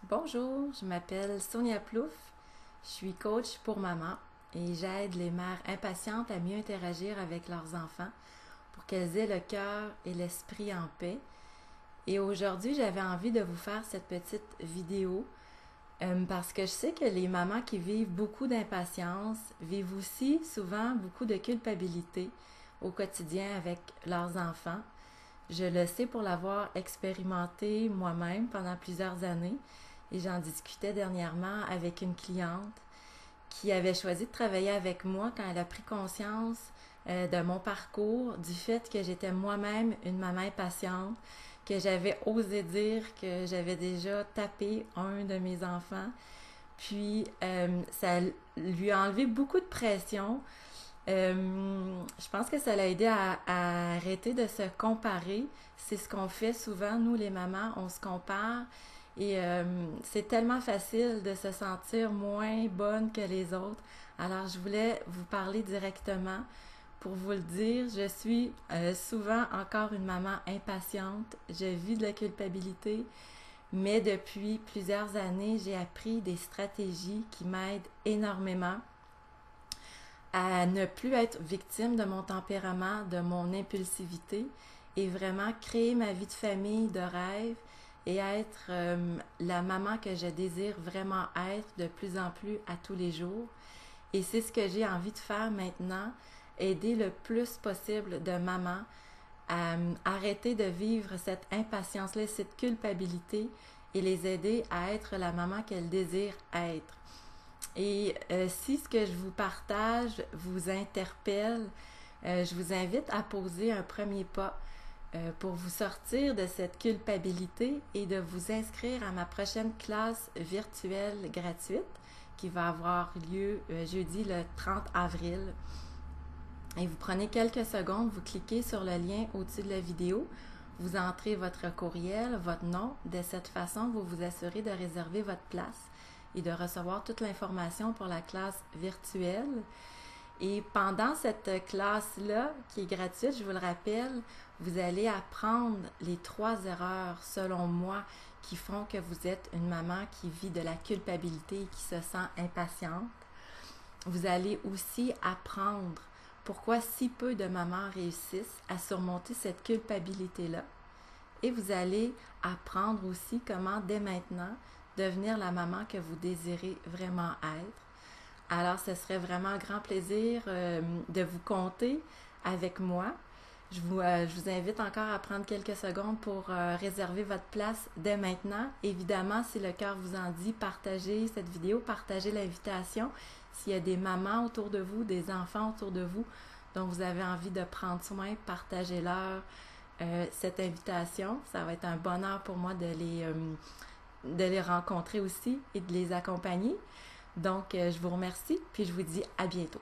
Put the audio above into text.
Bonjour, je m'appelle Sonia Plouffe, je suis coach pour maman et j'aide les mères impatientes à mieux interagir avec leurs enfants pour qu'elles aient le cœur et l'esprit en paix. Et aujourd'hui, j'avais envie de vous faire cette petite vidéo parce que je sais que les mamans qui vivent beaucoup d'impatience vivent aussi souvent beaucoup de culpabilité au quotidien avec leurs enfants. Je le sais pour l'avoir expérimenté moi-même pendant plusieurs années et j'en discutais dernièrement avec une cliente qui avait choisi de travailler avec moi quand elle a pris conscience de mon parcours, du fait que j'étais moi-même une maman impatiente, que j'avais osé dire que j'avais déjà tapé un de mes enfants. Puis ça lui a enlevé beaucoup de pression. Je pense que ça l'a aidé à arrêter de se comparer. C'est ce qu'on fait souvent, nous les mamans, on se compare et c'est tellement facile de se sentir moins bonne que les autres. Alors je voulais vous parler directement pour vous le dire. Je suis souvent encore une maman impatiente. Je vis de la culpabilité, mais depuis plusieurs années, j'ai appris des stratégies qui m'aident énormément à ne plus être victime de mon tempérament, de mon impulsivité et vraiment créer ma vie de famille de rêve et être la maman que je désire vraiment être de plus en plus à tous les jours. Et c'est ce que j'ai envie de faire maintenant, aider le plus possible de mamans à arrêter de vivre cette impatience-là, cette culpabilité et les aider à être la maman qu'elles désirent être. Et si ce que je vous partage vous interpelle, je vous invite à poser un premier pas pour vous sortir de cette culpabilité et de vous inscrire à ma prochaine classe virtuelle gratuite qui va avoir lieu jeudi le 30 avril. Et vous prenez quelques secondes, vous cliquez sur le lien au-dessus de la vidéo, vous entrez votre courriel, votre nom. De cette façon, vous vous assurez de réserver votre place et de recevoir toute l'information pour la classe virtuelle. Et pendant cette classe-là, qui est gratuite, je vous le rappelle, vous allez apprendre les 3 erreurs, selon moi, qui font que vous êtes une maman qui vit de la culpabilité et qui se sent impatiente. Vous allez aussi apprendre pourquoi si peu de mamans réussissent à surmonter cette culpabilité-là. Et vous allez apprendre aussi comment, dès maintenant, devenir la maman que vous désirez vraiment être. Alors, ce serait vraiment un grand plaisir de vous compter avec moi. Je vous invite encore à prendre quelques secondes pour réserver votre place dès maintenant. Évidemment, si le cœur vous en dit, partagez cette vidéo, partagez l'invitation. S'il y a des mamans autour de vous, des enfants autour de vous dont vous avez envie de prendre soin, partagez-leur cette invitation. Ça va être un bonheur pour moi de les rencontrer aussi et de les accompagner. Donc, je vous remercie, puis je vous dis à bientôt.